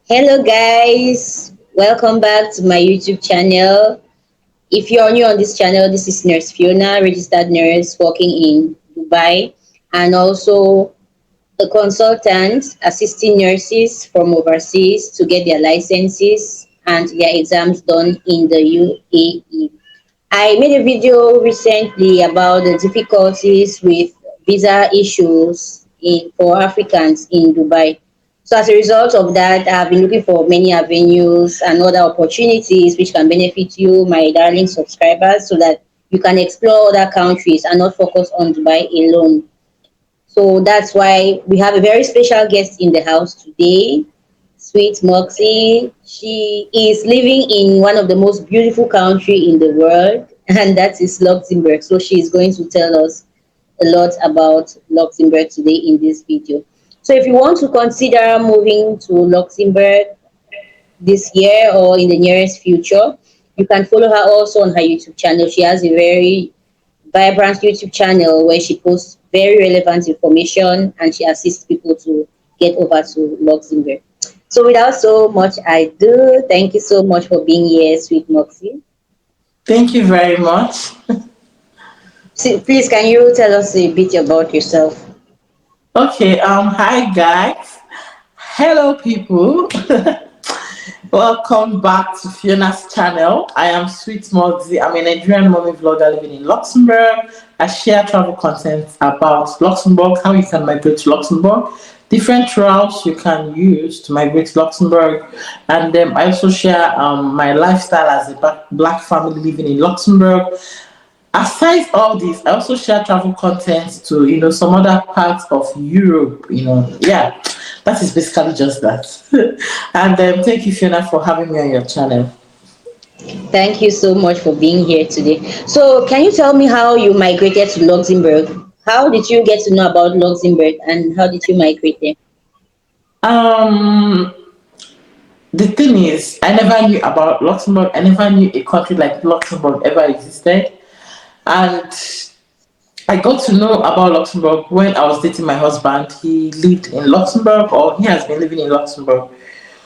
Hello guys, welcome back to my YouTube channel. If you're new on this channel, this is Nurse Fiona, registered nurse working in Dubai, and also a consultant assisting nurses from overseas to get their licenses and their exams done in the UAE. I made a video recently about the difficulties with visa issues for Africans in Dubai. So as a result of that, I've been looking for many avenues and other opportunities which can benefit you, my darling subscribers, so that you can explore other countries and not focus on Dubai alone. So that's why we have a very special guest in the house today, Sweet Moxie. She is living in one of the most beautiful country in the world, and that is Luxembourg. So she is going to tell us a lot about Luxembourg today in this video. So if you want to consider moving to Luxembourg this year or in the nearest future, you can follow her also on her YouTube channel. She has a very vibrant YouTube channel where she posts very relevant information and she assists people to get over to Luxembourg. So without so much ado, thank you so much for being here, Sweet Moxie. Thank you very much. So please, can you tell us a bit about yourself? Okay, hi guys. Hello people. Welcome back to Fiona's channel. I am Sweet Moxie. I'm a Nigerian mommy vlogger living in Luxembourg. I share travel content about Luxembourg, how you can migrate to Luxembourg, different routes you can use to migrate to Luxembourg, and I also share my lifestyle as a black family living in Luxembourg. Aside all this, I also share travel content to some other parts of Europe. Yeah, that is basically just that. And thank you, Fiona, for having me on your channel. Thank you so much for being here today. So can you tell me how you migrated to Luxembourg? How did you get to know about Luxembourg and how did you migrate there? Um, the thing is, I never knew about Luxembourg. I never knew a country like Luxembourg ever existed, and I got to know about Luxembourg when I was dating my husband. He lived in Luxembourg, or he has been living in Luxembourg.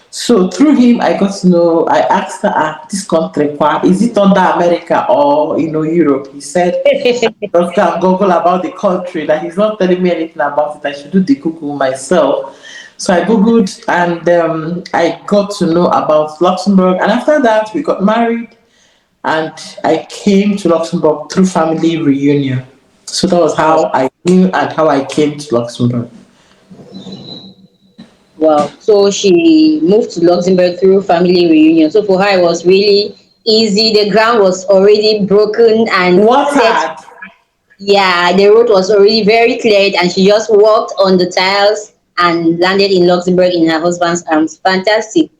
So through him, I got to know. I asked her, "This country, is it under America or Europe?" He said, "Just go and Google about the country." That he's not telling me anything about it. I should do the Google myself. So I googled and I got to know about Luxembourg. And after that, we got married, and I came to Luxembourg through family reunion. So that was Wow. how I knew and how I came to Luxembourg. Wow. So she moved to Luxembourg through family reunion. So for her, it was really easy. The ground was already broken and set. Watered. Yeah, the road was already very cleared, and she just walked on the tiles and landed in Luxembourg in her husband's arms. Fantastic.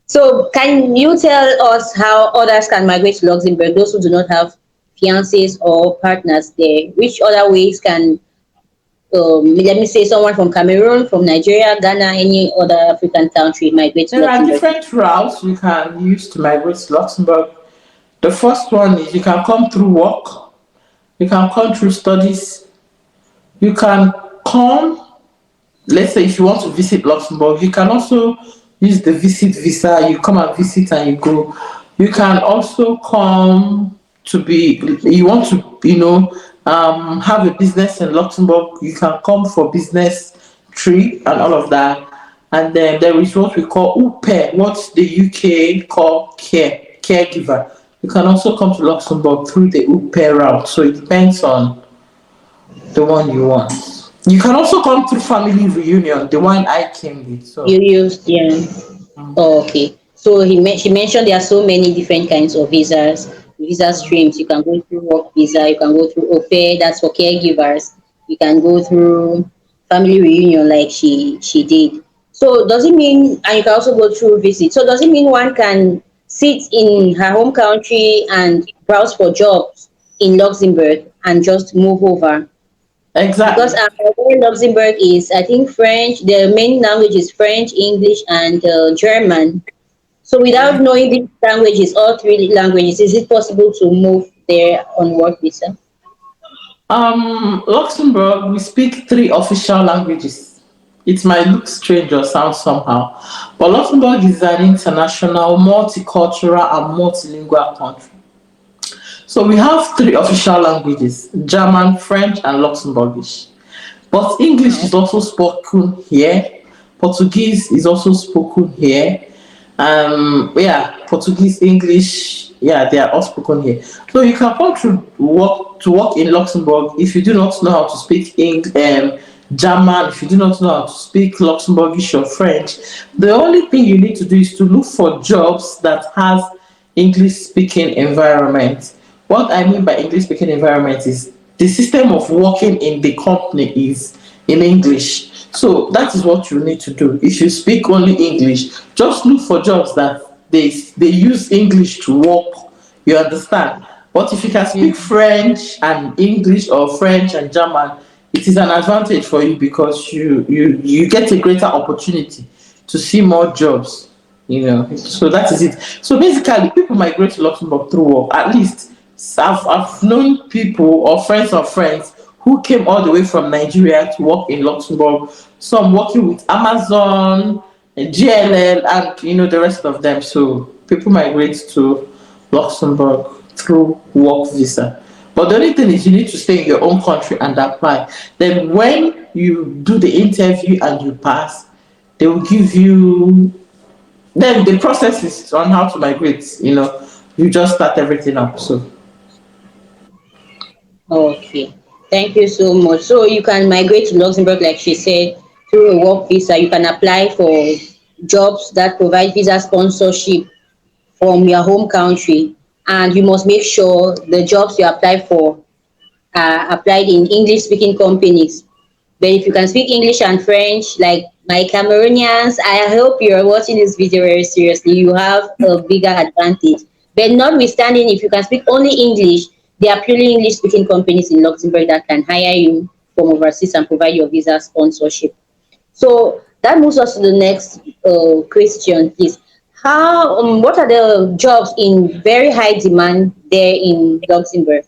So can you tell us how others can migrate to Luxembourg, those who do not have fiancés or partners there? Which other ways can, let me say, someone from Cameroon, from Nigeria, Ghana, any other African country migrate to There are Luxembourg? different routes you can use to migrate to Luxembourg. The first one is you can come through work, you can come through studies, you can come, let's say if you want to visit Luxembourg, you can also use the visit visa. You come and visit and you go. You can also come to be, you want to, have a business in Luxembourg. You can come for business trip and all of that. And then there is what we call UPE, what the UK call caregiver. You can also come to Luxembourg through the UPE route. So it depends on the one you want. You can also come through family reunion, the one I came with. You So used, yeah. Oh, okay. So she mentioned there are so many different kinds of visas, visa streams. You can go through work visa, you can go through OPE, that's for caregivers. You can go through family reunion like she did. So does it mean, and you can also go through visit. So does it mean one can sit in her home country and browse for jobs in Luxembourg and just move over? Because exactly. Luxembourg is, I think, French. The main language is French, English, and German. So without knowing these languages, all three languages, is it possible to move there on work visa? Luxembourg, we speak three official languages. It might look strange or sound somehow, but Luxembourg is an international, multicultural, and multilingual country. So we have three official languages: German, French, and Luxembourgish. But English Wow. is also spoken here. Portuguese is also spoken here. Yeah, Portuguese, English, yeah, they are all spoken here. So you can come to work in Luxembourg if you do not know how to speak German, if you do not know how to speak Luxembourgish or French. The only thing you need to do is to look for jobs that has English speaking environment. What I mean by English speaking environment is the system of working in the company is in English. So that is what you need to do. If you speak only English, just look for jobs that they use English to work. You understand? But if you can speak Mm. French and English or French and German, it is an advantage for you because you get a greater opportunity to see more jobs. So that is it. So basically, people migrate to Luxembourg through work. At least I've known people or friends of friends who came all the way from Nigeria to work in Luxembourg. Some working with Amazon, GLL, and the rest of them. So people migrate to Luxembourg through work visa. But the only thing is you need to stay in your own country and apply. Then when you do the interview and you pass, they will give you, then the process is on how to migrate. You just start everything up. So Okay. Thank you so much. So you can migrate to Luxembourg, like she said, through a work visa. You can apply for jobs that provide visa sponsorship from your home country, and you must make sure the jobs you apply for are applied in English speaking companies. But if you can speak English and French, like my Cameroonians, I hope you're watching this video very seriously. You have a bigger advantage. But notwithstanding, if you can speak only English, there are purely English speaking companies in Luxembourg that can hire you from overseas and provide your visa sponsorship. So that moves us to the next question, please. What are the jobs in very high demand there in Luxembourg?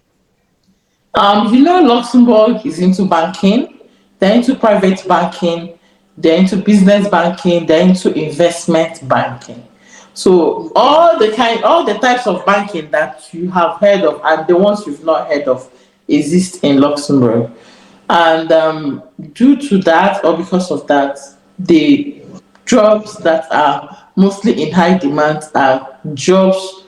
Luxembourg is into banking, they're into private banking, they're into business banking, they're into investment banking. So all the types of banking that you have heard of and the ones you've not heard of exist in Luxembourg. And due to that, or because of that, the jobs that are mostly in high demand are jobs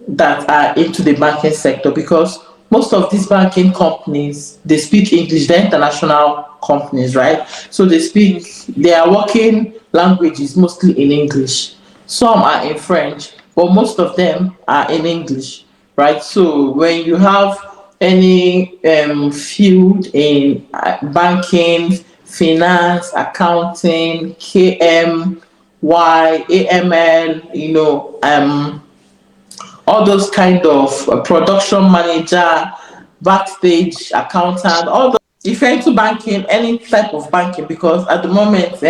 that are into the banking sector, because most of these banking companies, they speak English. They're international companies, right? So their working language is mostly in English. Some are in French, but most of them are in English, right? So when you have any field in banking, finance, accounting, KM, AML, all those kind of production manager, backstage accountant, all those. If you're into banking, any type of banking, because at the moment,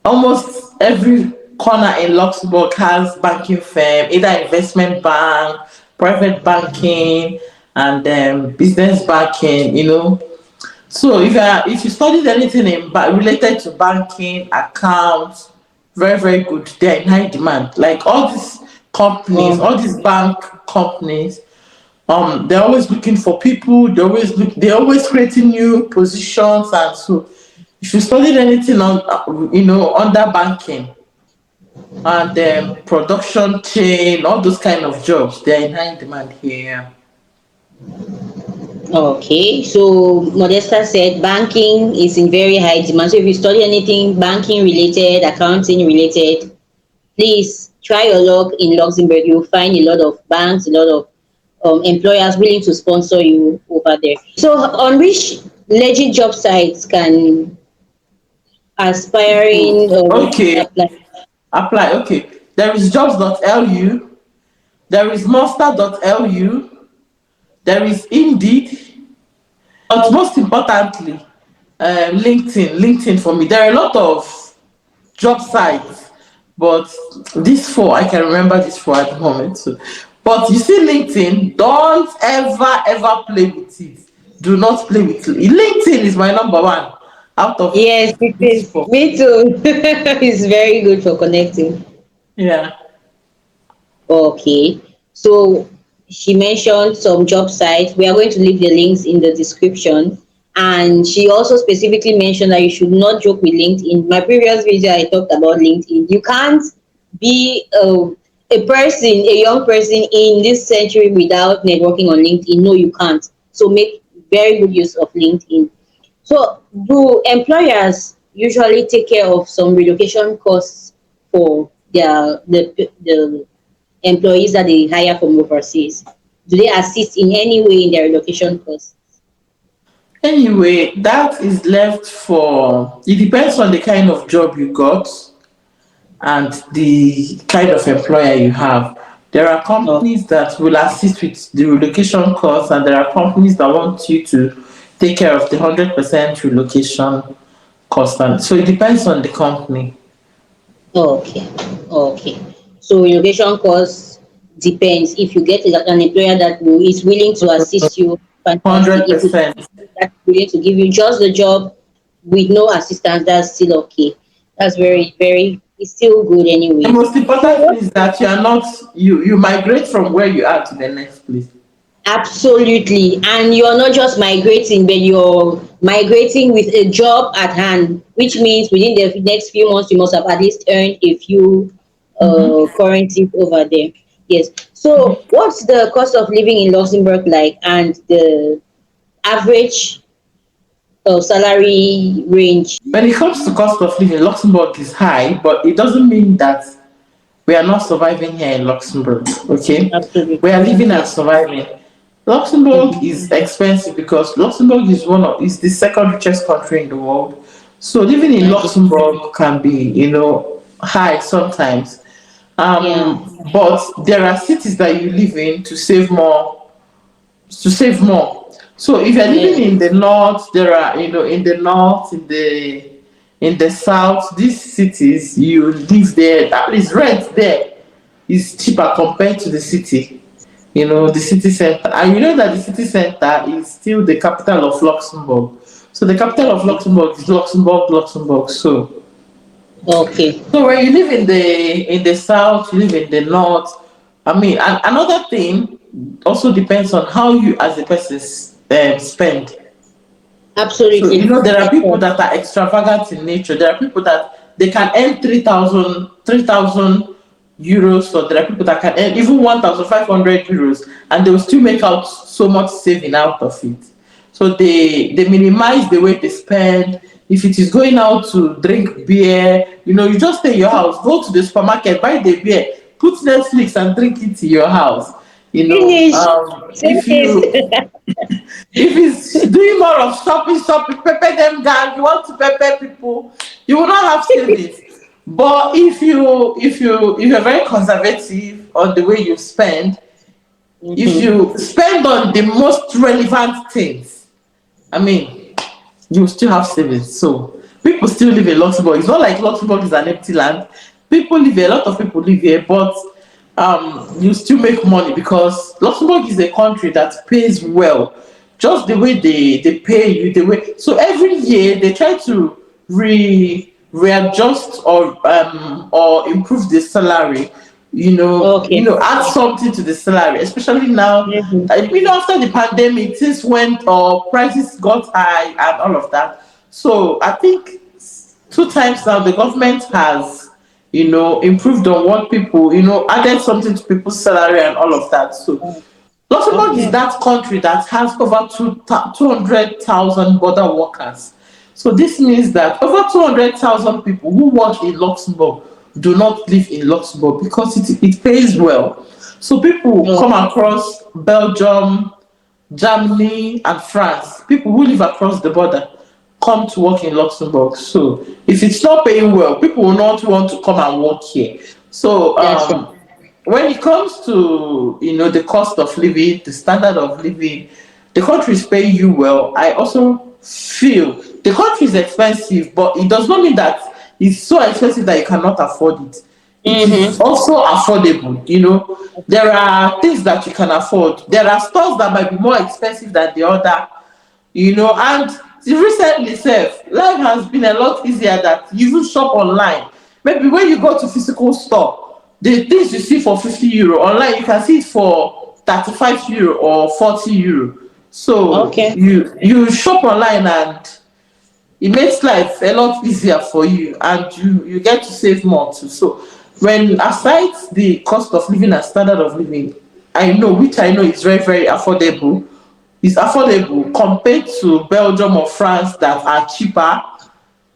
almost every corner in Luxembourg has banking firm, either investment bank, private banking, and business banking. So if you studied anything related to banking, accounts, very very good. They're in high demand. Like all these companies, Oh, all these bank companies, they're always looking for people. They're always creating new positions, and so if you studied anything under banking and production chain, all those kind of jobs, they're in high demand here. okay. So Modesta said banking is in very high demand. So if you study anything banking related, accounting related, please try your luck in Luxembourg. You'll find a lot of banks, a lot of employers willing to sponsor you over there. So on which legit job sites can aspiring Okay, apply? apply. Okay, there is Jobs.lu, there is Monster.lu, there is Indeed, but most importantly, LinkedIn for me. There are a lot of job sites, but these four, I can remember these four at the moment. So, but you see, LinkedIn, don't ever play with it. Do not play with it. LinkedIn is my number one. out of Yes, it these is. four. Me too. It's very good for connecting. Yeah. Okay. So she mentioned some job sites. We are going to leave the links in the description. And she also specifically mentioned that you should not joke with LinkedIn. My previous video, I talked about LinkedIn. You can't be a person, a young person in this century without networking on LinkedIn. No, you can't. So make very good use of LinkedIn. So do employers usually take care of some relocation costs for the employees that they hire from overseas? Do they assist in any way in their relocation costs? Anyway, that is left for, it depends on the kind of job you got and the kind of employer you have. There are No. companies that will assist with the relocation costs, and there are companies that want you to take care of the 100% relocation cost. And so it depends on the company. Okay. Okay. So relocation costs depends. If you get an employer that is willing to assist you, fantastic. If you get 100%. an employer that is willing to give you just the job with no assistance, that's still okay. That's very, very, it's still good The anyways. most So important what thing is that you are not, you migrate from where you are to the next place. Absolutely. And you're not just migrating, but you're migrating with a job at hand, which means within the next few months, you must have at least earned a few Mhm. currencies over there. Yes. So, what's the cost of living in Luxembourg like, and the average salary range? When it comes to cost of living, Luxembourg is high, but it doesn't mean that we are not surviving here in Luxembourg. Okay, we are Absolutely. living and Yes. surviving. Luxembourg Mhm. is expensive because Luxembourg is the second richest country in the world. So living in That is, Luxembourg can be, high sometimes. yeah. But there are cities that you live in to save more. So if you're living Yeah. in the north, there are, in the north, in the south, these cities, you live there, at least rent there is cheaper compared to the city. The city center. And you know that the city center is still the capital of Luxembourg. So the capital of Luxembourg is Luxembourg, Luxembourg. Okay. So when you live in the south, you live in the north. I mean, and another thing also depends on how you as a person spend. So Absolutely. there are Of people course. that are extravagant in nature. There are people that they can earn 3,000 euros, or there are people that can earn even 1,500 euros, and they will still make out so much saving out of it. So they minimize the way they spend. If it is going out to drink beer, you just stay in your house, go to the supermarket, buy the beer, put Netflix and drink it in your house. Finish. Same If you case. if it's doing more of shopping, pepper them down, you want to pepper people, you will not have savings. But if you're very conservative on the way you spend, if Mhm. you spend on the most relevant things, I mean, you still have savings. So people still live in Luxembourg. It's not like Luxembourg is an empty land. People live here, a lot of people live here, but you still make money because Luxembourg is a country that pays well. Just the way they pay you, the way, so every year they try to readjust or improve the salary, Okay. add something to the salary, especially now. Mhm. After the pandemic, things went up, prices got high, and all of that. So I think two times now the government has, improved on what people, added something to people's salary and all of that. So Luxembourg is Okay. that country that has over 200,000 border workers. So this means that over 200,000 people who work in Luxembourg do not live in Luxembourg because it pays well. So people come Okay. across Belgium, Germany, and France. People who live across the border come to work in Luxembourg. So if it's not paying well, people will not want to come and work here. So That's right. when it comes to the cost of living, the standard of living, the country is paying you well. I also feel the country is expensive, but it does not mean that it's so expensive that you cannot afford it. It is Mm-hmm. also affordable. There are things that you can afford. There are stores that might be more expensive than the other, and recently sef, life has been a lot easier that you even shop online. Maybe when you go to physical store, the things you see for 50 euro online, you can see it for 35 euro or 40 euro. So Okay. you shop online, and it makes life a lot easier for you, and you get to save more too. So when aside the cost of living and standard of living, I know is very, very affordable. It's affordable compared to Belgium or France that are cheaper.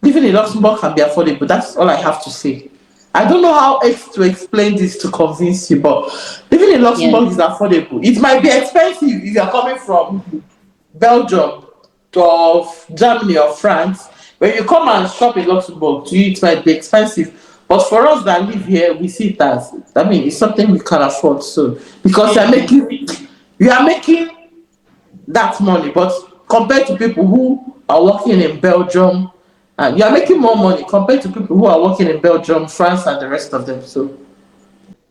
Living in Luxembourg can be affordable. That's all I have to say. I don't know how else to explain this to convince you, but living in Yeah. Luxembourg is affordable. It might be expensive if you're coming from Belgium of Germany or France. When you come and shop in Luxembourg, to you it might be expensive. But for us that live here, we see it as, I mean, it's something we can afford. So because you are making that money, but compared to people who are working in Belgium, and you are making more money compared to people who are working in Belgium, France, and the rest of them. So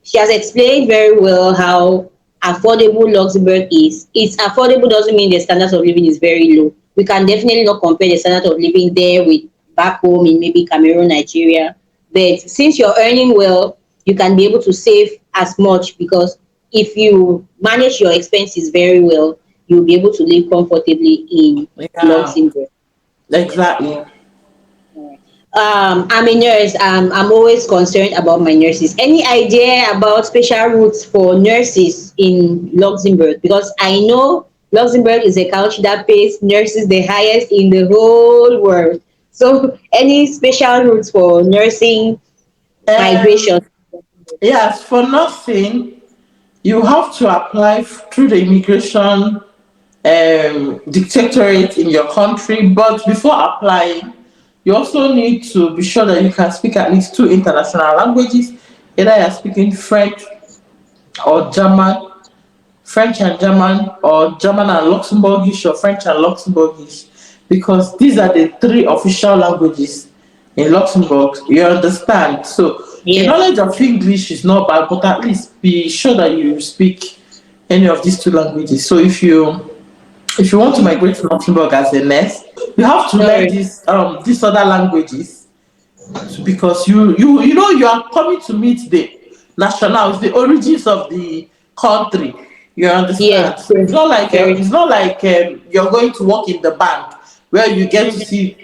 She has explained very well how affordable Luxembourg is. It's affordable doesn't mean the standard of living is very low. We can definitely not compare the standard of living there with back home in maybe Cameroon, Nigeria. But since you're earning well, you can be able to save as much, because if you manage your expenses very well, you'll be able to live comfortably in yeah, Luxembourg. Yeah. exactly. I'm a nurse. I'm always concerned about my nurses. Any idea about special routes for nurses in Luxembourg? Because I know Luxembourg is a country that pays nurses the highest in the whole world. So, any special routes for nursing migration? Um, yes, for nothing, you have to apply through the immigration dictatorate in your country. But before applying, you also need to be sure that you can speak at least two international languages. Either you're speaking French or German, French and German, or German and Luxembourgish, or French and Luxembourgish, because these are the three official languages in Luxembourg. You understand? So the Yes. knowledge of English is not bad, but at least be sure that you speak any of these two languages. So if you want to migrate to Luxembourg as a nurse, you have to All learn right. these other languages, because you are coming to meet the nationals, the origins of the country. You Yes. understand? So it's Yes. not like Very. you're going to work in the bank where you get to Mhm. see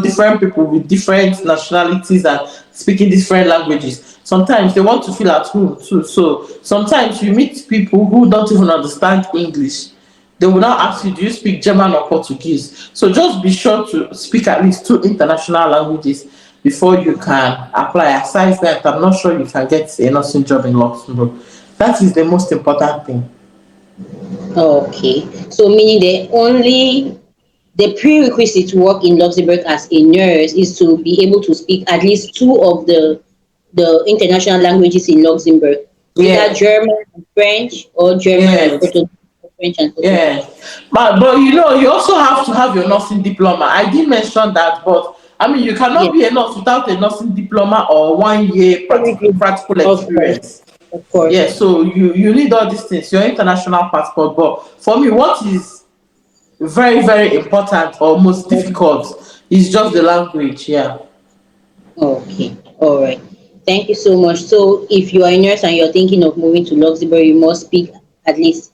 different people with different nationalities and speaking different languages. Sometimes they want to feel at home too. So sometimes you meet people who don't even understand English. They will now ask you, do you speak German or Portuguese? So just be sure to speak at least two international languages before you can apply. Aside that, I'm not sure you can get a nursing job in Luxembourg. That is the most important thing. Okay. So meaning the prerequisite to work in Luxembourg as a nurse is to be able to speak at least two of the international languages in Luxembourg, either Yeah, German and French, or German and yes, Portuguese, or French and yeah. Portuguese. But you also have to have your nursing diploma. I did mention that, but I mean you cannot Yes, be a nurse without a nursing diploma or 1 year everything. practical Of course, experience. of course. Yeah, so you need all these things, your international passport. But for me, what is very, very important or most difficult is just the language. Yeah. Okay, all right. Thank you so much. So, if you are a nurse and you're thinking of moving to Luxembourg, you must speak at least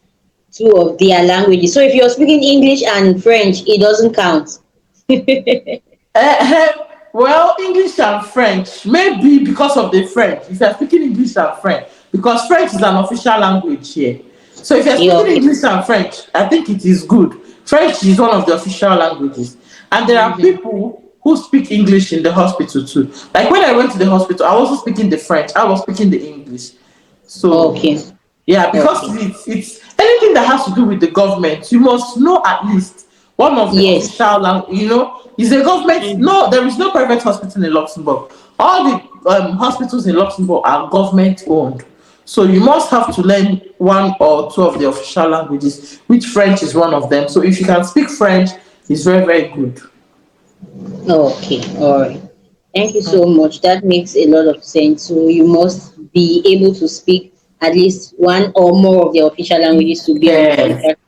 two of their languages. So, if you're speaking English and French, it doesn't count. Eh, well, English and French, maybe because of the French. If you're speaking English and French, because French is an official language here. So if you're Yeah, speaking okay. English and French, I think it is good. French is one of the official languages. And there are Mm-hmm. people who speak English in the hospital too. Like when I went to the hospital, I wasn't speaking the French, I was speaking the English. So Okay, yeah, because okay. it's anything that has to do with the government, you must know at least one of the Yes. official is a government. Mm. No, there is no private hospital in Luxembourg. All the hospitals in Luxembourg are government owned. So you must have to learn one or two of the official languages, which French is one of them. So if you can speak French, it's very, very good. Okay, all right. Thank you so much. That makes a lot of sense. So, you must be able to speak at least one or more of the official languages to be on the Yes. contract.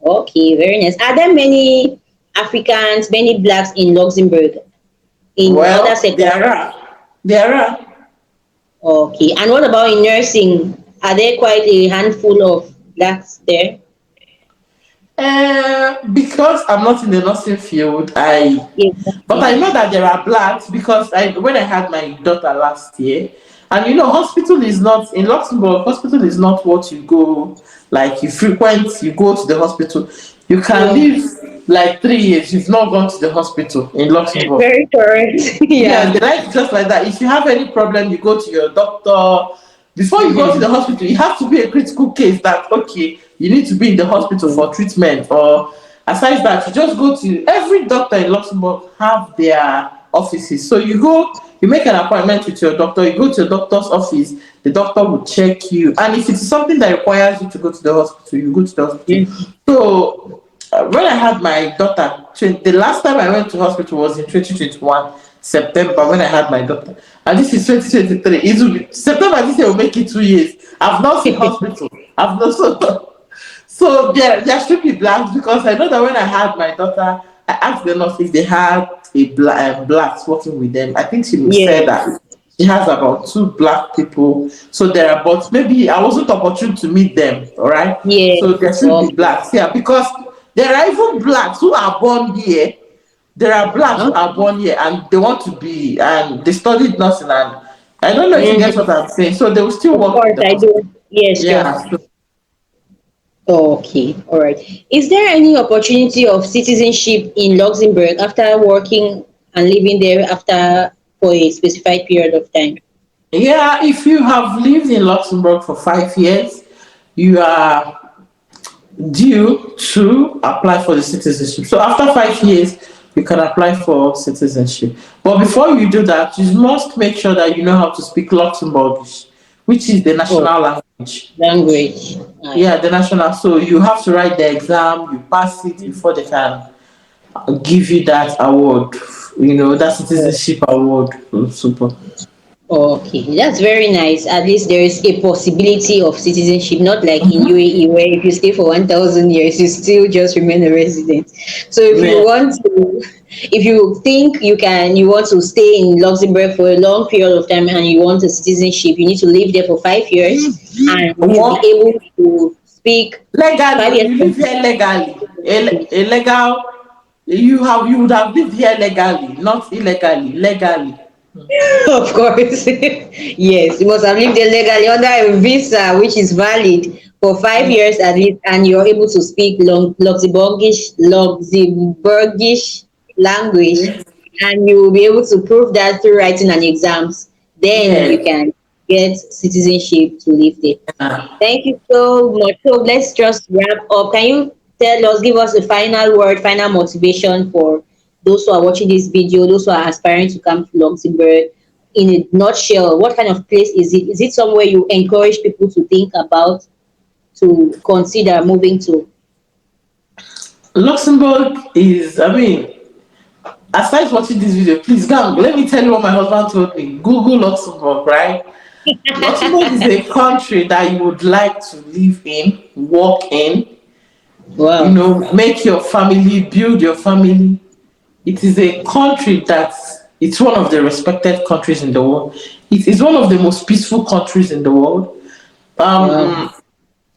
Okay, very nice. Are there many? Africans, many blacks in Luxembourg, in other Well, sectors? there are. Okay. And what about in nursing? Are there quite a handful of blacks there? Because I'm not in the nursing field, Yes. but I know that there are blacks because when I had my daughter last year, and hospital is not in Luxembourg. Hospital is not what you go like you frequent. You go to the hospital. You can No. live like 3 years. You've not gone to the hospital in Luxembourg. Very correct. Yes, Yeah. the life is just like that. If you have any problem, you go to your doctor. Before you go to the Mm-hmm. hospital, it has to be a critical case that okay, you need to be in the hospital for treatment. Or aside that, you just go to every doctor in Luxembourg have their offices. So you go, you make an appointment with your doctor. You go to your doctor's office. The doctor will check you, and if it's something that requires you to go to the hospital, you go to the hospital. So when I had my daughter, the last time I went to hospital was in 2021 September when I had my daughter, and this is 2023. It will be September this year will make it 2 years. I've not seen hospital. I've not so there should be blacks because I know that when I had my daughter, I asked the nurse if they had blacks working with them. I think she said Yes. that she has about two black people. So there are, but maybe I wasn't opportune to meet them. All right. So there Yes. should be Okay. blacks, yeah, because there are even blacks who are born here. There are blacks who Okay. are born here and they want to be, and they studied nursing, and I don't know if you get what Mm-hmm. I'm saying. So they will still Of work in course, the I hospital. do. Yes, sure. Yeah. So Okay, all right. Is there any opportunity of citizenship in Luxembourg after working and living there after for a specified period of time? yeah, if you have lived in Luxembourg for 5 years, you are due to apply for the citizenship. So after 5 years, you can apply for citizenship. But before you do that, you must make sure that you know how to speak Luxembourgish, which is the Oh, national language. language. Yeah, the national. So you have to write the exam, you pass it before they can give you that award. That Oh, citizenship award. Super. okay, that's very nice. At least there is a possibility of citizenship, not like in Mhm. UAE where if you stay for 1,000 years, you still just remain a resident. So if you Yeah. want to, if you think you want to stay in Luxembourg for a long period of time and you want a citizenship, you need to live there for 5 years and you should be What? able to speak five Legally, years. you live here legally. A legal. You would have lived here legally, not illegally. Legally. Of course. Yes, you must have lived there legally under a visa which is valid for 5 years at least, and you're able to speak Luxembourgish language, Yes. and you will be able to prove that through writing and exams. Then you Yes. can get citizenship to live there. Yeah. Thank you so much. So let's just wrap up. Can you give us the final word, final motivation for those who are watching this video, those who are aspiring to come to Luxembourg? In a nutshell, what kind of place is it? Is it somewhere you encourage people to think about, to consider moving to? Luxembourg is, I mean, aside watching this video, please go. Let me tell you what my husband told me. Google Luxembourg, right? Luxembourg is a country that you would like to live in, work in, Wow. make your family, build your family. It is a country that it's one of the respected countries in the world. It is one of the most peaceful countries in the world. Wow.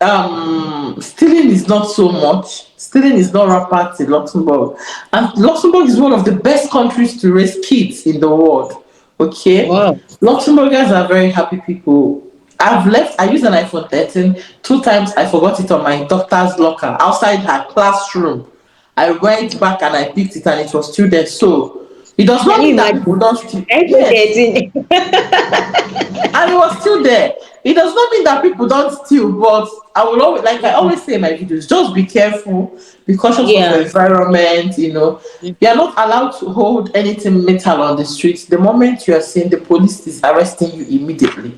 Um, Stealing is not so much. Stealing is not rampant in Luxembourg, and Luxembourg is one of the best countries to raise kids in the world. Okay, Wow. Luxembourgers are very happy people. I've left. I used an iPhone 13 two times. I forgot it on my daughter's locker outside her classroom. I went back and I picked it, and it was still there. So it does Can not you mean that people imagine? don't steal. iPhone Yes, 13. and it was still there. It does not mean that people don't steal, but I will always, like I always say in my videos, just be careful, be cautious of your Yeah. environment. You are not allowed to hold anything metal on the streets. The moment you are seen, the police is arresting you immediately.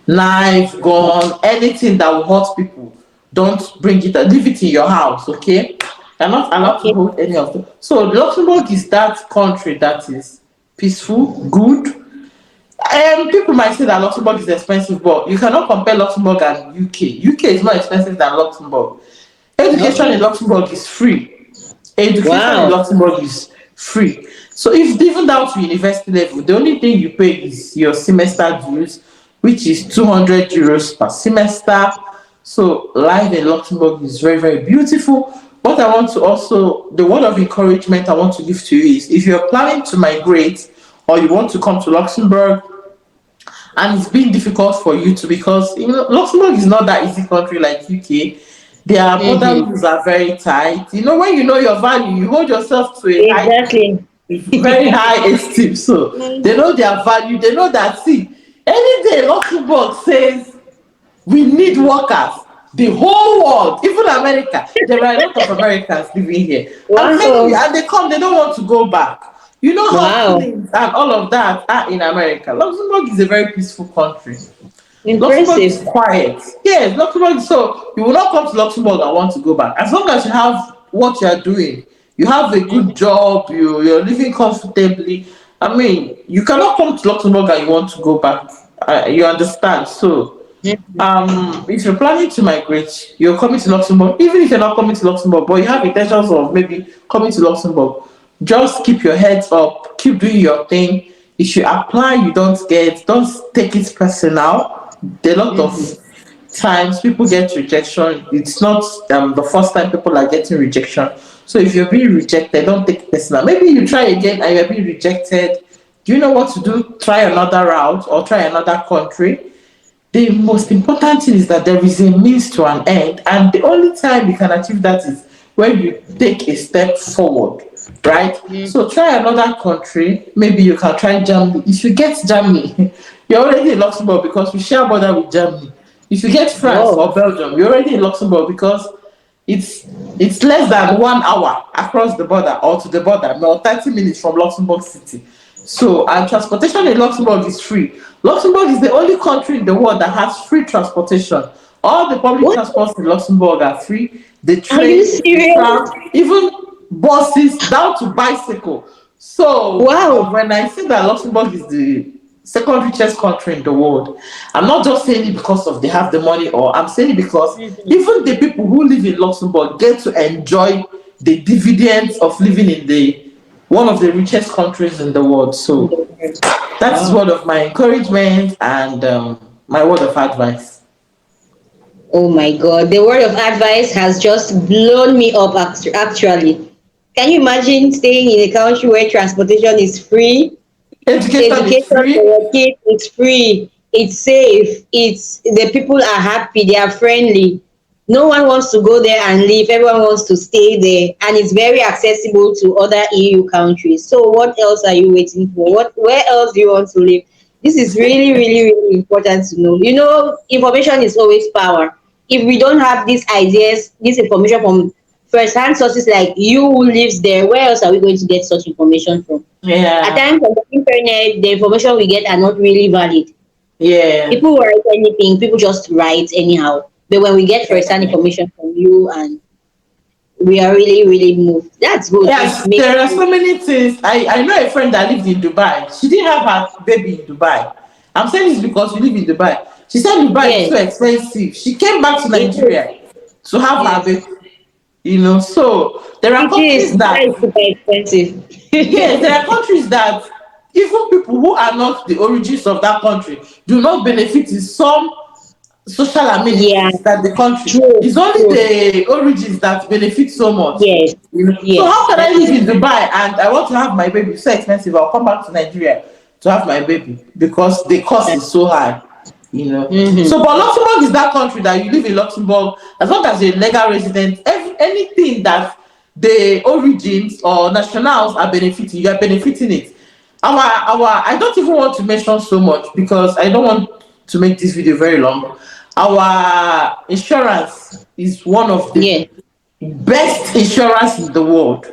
Knife, gun, anything that will hurt people, don't bring it. Leave it in your house, okay? You're not allowed to Okay. hold any of them. So Luxembourg is that country that is peaceful, good. People might say that Luxembourg is expensive, but you cannot compare Luxembourg and UK. UK is more expensive than Luxembourg. Education Okay. in Luxembourg is free. Education in Wow. Luxembourg is free. So if even down to university level, the only thing you pay is your semester dues, which is 200 euros per semester. So life in Luxembourg is very, very beautiful. What I want to also, the word of encouragement I want to give to you is if you're planning to migrate or you want to come to Luxembourg, and it's been difficult for you to, because Luxembourg is not that easy country like UK. Their border Mm-hmm. rules are very tight. When you know your value, you hold yourself to a high, Exactly. very high esteem. So Mm. they know their value. They know that, see, any day Luxembourg says we need workers, the whole world, even America, there are a lot of Americans living here. I'm telling you, Wow. and they come, they don't want to go back. You know how Wow. clean and all of that are in America. Luxembourg is a very peaceful country. Luxembourg is Impressive. quiet. Yes, Luxembourg. So you will not come to Luxembourg and want to go back. As long as you have what you are doing, you have a good job, you're living comfortably. I mean, you cannot come to Luxembourg and you want to go back. You understand? So, Mhm. if you're planning to migrate, you're coming to Luxembourg. Even if you're not coming to Luxembourg, but you have intentions of maybe coming to Luxembourg, just keep your heads up, keep doing your thing. If you apply, you don't take it personal. There are a lot of Mhm. times people get rejection. It's not the first time people are getting rejection. So if you're being rejected, don't take it personal. Maybe you try again and you're being rejected. Do you know what to do? Try another route or try another country. The most important thing is that there is a means to an end, and the only time you can achieve that is when you take a step forward, right? Mhm. So try another country. Maybe you can try Germany. If you get Germany, you're already in Luxembourg because we share border with Germany. If you get France Oh. or Belgium, you're already in Luxembourg because it's it's less than 1 hour across the border or to the border, or 30 minutes from Luxembourg City. So, and transportation in Luxembourg is free. Luxembourg is the only country in the world that has free transportation. All the public What? transports in Luxembourg are free. The Are you train, the serious? tram, even buses, down to bicycle. So, Wow. when I say that Luxembourg is the second richest country in the world, I'm not just saying it because of they have the money, or I'm saying it because Mhm. even the people who live in Luxembourg get to enjoy the dividends of living in the one of the richest countries in the world. So that is Wow. word of my encouragement and my word of advice. Oh my God. The word of advice has just blown me up actually. Can you imagine staying in a country where transportation is free? Education is Education for free. your kids is free. It's safe. It's the people are happy. They are friendly. No one wants to go there and leave. Everyone wants to stay there, and it's very accessible to other EU countries. So, what else are you waiting for? Where else do you want to live? This is really, really, really important to know. Information is always power. If we don't have these ideas, this information from first-hand sources like you who lives there, where else are we going to get such information from? At Yeah, times on the internet, the information we get are not really valid. yeah, People write anything, people just write anyhow. But when we get first-hand information from you, and we are really, really moved. That's good. It yes. makes There are sense. so many things. I know a friend that lived in Dubai. She didn't have her baby in Dubai. I'm saying this because we live in Dubai. She said Dubai is Yes, so expensive. She came back to it is. Nigeria to have her Yes, baby. So there are it is. countries That that, is super yes, there expensive. are countries that even people who are not the origins of that country do not benefit in some social Yeah, amenities that the country. true, It's only true. the origins that benefit so much. Yes, So how yes, can I that live is in Dubai and I want to have my baby? It's so expensive. I'll come back to Nigeria to have my baby because the cost that. is so high. So, Mm-hmm. but Luxembourg is that country that you live in Luxembourg as long as you're a legal resident. Anything that the origins or nationals are benefiting, you are benefiting it. I don't even want to mention so much because I don't want to make this video very long. Our insurance is one of the Yeah. best insurance in the world,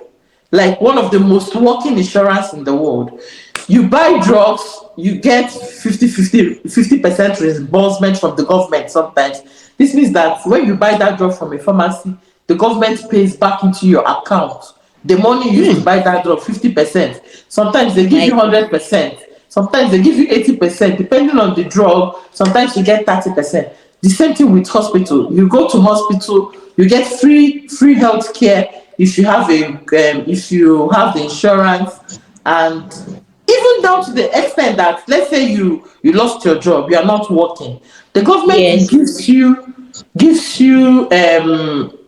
like one of the most working insurance in the world. You buy drugs, you get 50% reimbursement from the government sometimes. This means that when you buy that drug from a pharmacy, the government pays back into your account the money you used to Hmm. buy that drug, 50%. Sometimes they give My you 100%. Sometimes they give you 80%, depending on the drug. Sometimes you get 30%. The same thing with hospital. You go to hospital, You get free health care if you have if you have the insurance, and even down to the extent that, let's say you lost your job, you are not working, the government Yes. gives you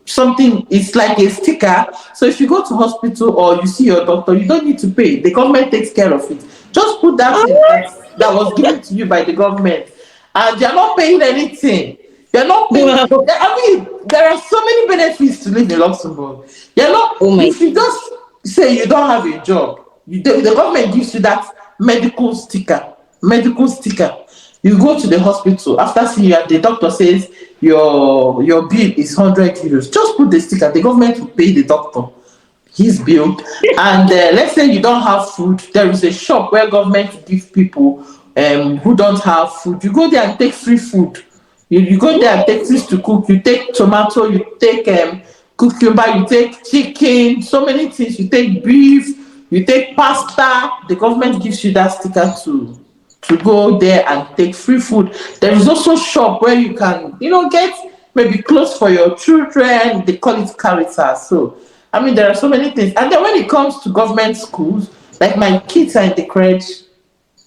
something. It's like a sticker. So if you go to hospital or you see your doctor, you don't need to pay. The government takes care of it. Just put that in Oh, that was given to you by the government, and you're not paying anything. You're not paying. wow. I mean, there are so many benefits to live in Luxembourg. You're not. Oh my If you just say you don't have a job, the government gives you that medical sticker. Medical sticker. You go to the hospital after seeing you, and the doctor says your bill is €100. Just put the sticker. The government will pay the doctor his bill. And let's say you don't have food, there is a shop where government give people who don't have food. You go there and take free food. You go there and take things to cook. You take tomato, you take cucumber, you take chicken, so many things. You take beef, you take pasta. The government gives you that sticker to go there and take free food. There is also shop where you can, get maybe clothes for your children. They call it Caritas. So, I mean, there are so many things. And then when it comes to government schools, like my kids are in the crèche,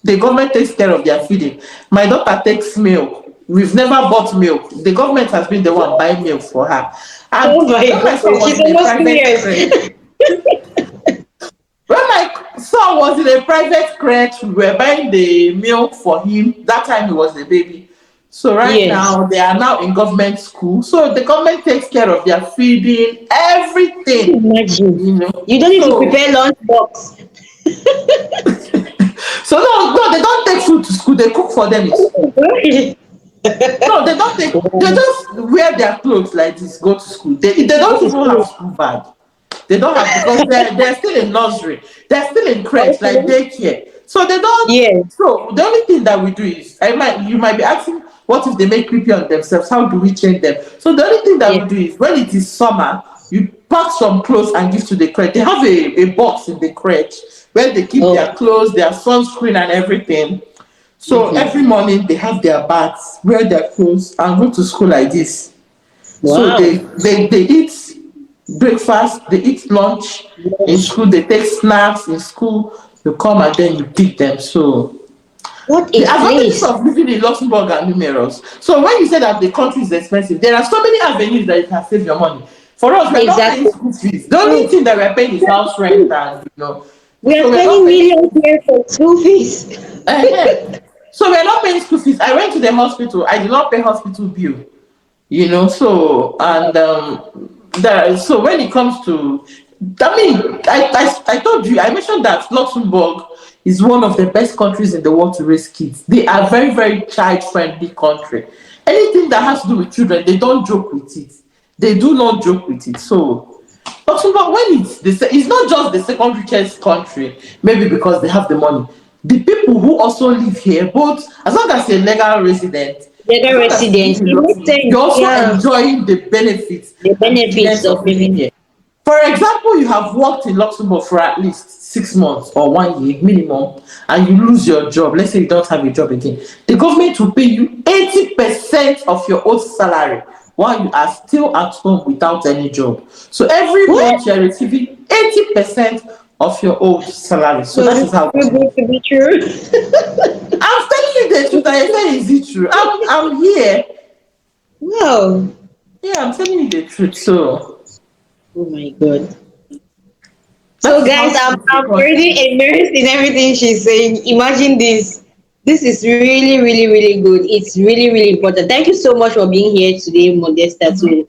the government takes care of their feeding. My daughter takes milk. We've never bought milk. The government has been the one buying milk for her. And oh my when my son god. was She's in a almost private 2 years. crèche, when my son was in a private crèche, we were buying the milk for him. That time he was a baby. So right Yes. now they are now in government school. So the government takes care of their feeding, everything. Imagine. You know. You don't need to So prepare lunch box. no, they don't take food to school. They cook for them in school. No, they don't take. They Oh, just wear their clothes like this, go to school. They don't that is even have true. school bag. They don't have, because they're still in nursery. They're still in crèche, like Okay. daycare. So they don't. Yes. So the only thing that we do is, you might be asking, what if they make creepy on themselves? How do we change them? So the only thing that Yes. we do is, when it is summer, you pack some clothes and give to the crèche. They have a box in the crèche where they keep their Oh. clothes, their sunscreen, and everything. So Mhm. every morning they have their baths, wear their clothes, and go to school like this. So Wow. they eat breakfast, they eat lunch in Yes. school, they take snacks in school, you come and then you teach them. So What the a advantages place. of living in Luxembourg are numerous. So when you say that the country is expensive, there are so many avenues that you can save your money. For us, we're not paying Exactly. school fees. The only True. thing that we're paying is house rent, and We are so we're not spending paying millions school fees. here for school fees. So we're not paying school fees. I went to the hospital. I did not pay hospital bill. So, and so when it comes to, I mean, I told you, I mentioned that Luxembourg is one of the best countries in the world to raise kids. They are very, very child friendly country. Anything that has to do with children, they don't joke with it. They do not joke with it. So Luxembourg, when it's not just the second richest country, maybe because they have the money. The people who also live here, both, as long as you're a legal resident, as Legal long as you live residents. in It makes Luxembourg, sense. you're also Yeah. enjoying the benefits The and benefits dividends of of living living. here. For example, you have worked in Luxembourg for at least 6 months or 1 year minimum, and you lose your job. Let's say you don't have a job again. The government will pay you 80% of your old salary while you are still at home without any job. So every What? month you are receiving 80% of your old salary. So Does that it is how feel it good is. to be true? I'm telling you the truth. I said, is it true? I'm here. Wow. Yeah, I'm telling you the truth. So Oh my god. that So is guys, how I'm cheap the I'm country already is. immersed in everything she's saying. Imagine this. This is really, really, really good. It's really, really important. Thank you so much for being here today, Modesta, to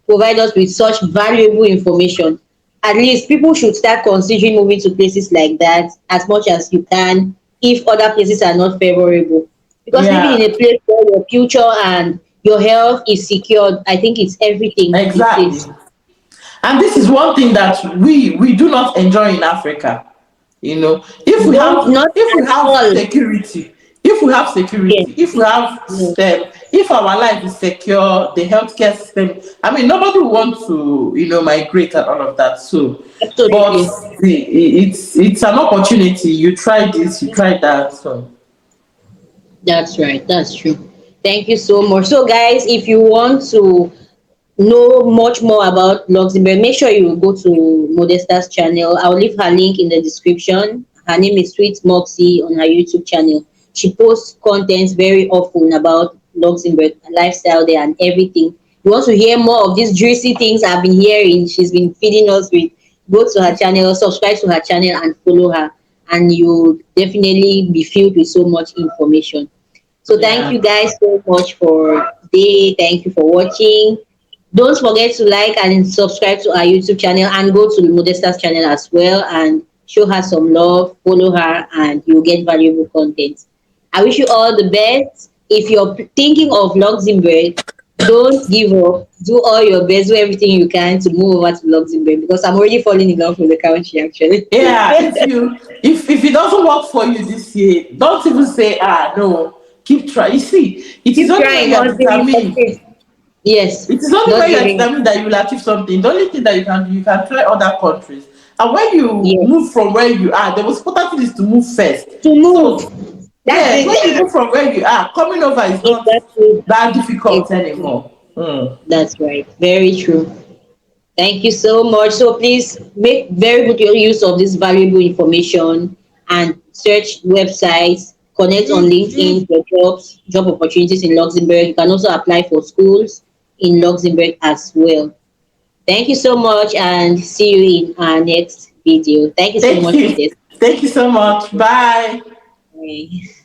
provide us with such valuable information. At least people should start considering moving to places like that as much as you can if other places are not favorable. Because living in Yeah, a place where your future and your health is secured, I think it's everything to the exactly. place. And this is one thing that we do not enjoy in Africa. If we Don't have not if we at have all. security, if we have Yes. security, if we have Yes. if our life is secure, the healthcare system. I mean, nobody will want to migrate and all of that. So, but Absolutely. it's an opportunity. You try this, you try that. So That's right. That's true. Thank you so much. So guys, if you want to know much more about Luxembourg, make sure you go to Modesta's channel. I'll leave her link in the description. Her name is Sweet Moxie on her YouTube channel. She posts content very often about Luxembourg, lifestyle there, and everything. You want to hear more of these juicy things I've been hearing, she's been feeding us with, go to her channel, subscribe to her channel, and follow her. And you'll definitely be filled with so much information. So thank Yeah. you guys so much for today. Thank you for watching. Don't forget to like and subscribe to our YouTube channel and go to Modesta's channel as well and show her some love, follow her, and you'll get valuable content. I wish you all the best. If you're thinking of Luxembourg, don't give up. Do all your best, do everything you can to move over to Luxembourg because I'm already falling in love with the country actually. Yeah, if it doesn't work for you this year, don't even say no. Keep trying. You see, it is Keep only when trying you are until you determined. succeed. Yes, It is only not when you are giving up. determined that you will achieve something. The only thing that you can do, you can try other countries. And when you Yes. move from where you are, the most important thing is to move first. To move. So That's yes, when you it. move from where you are, coming over is not Exactly. that difficult Exactly. anymore. Mm. That's right. Very true. Thank you so much. So please make very good use of this valuable information and search websites, connect on LinkedIn for jobs, job opportunities in Luxembourg. You can also apply for schools in Luxembourg as well. Thank you so much and see you in our next video. Thank you so Thank much for you. this. Thank you so much. Bye. Bye.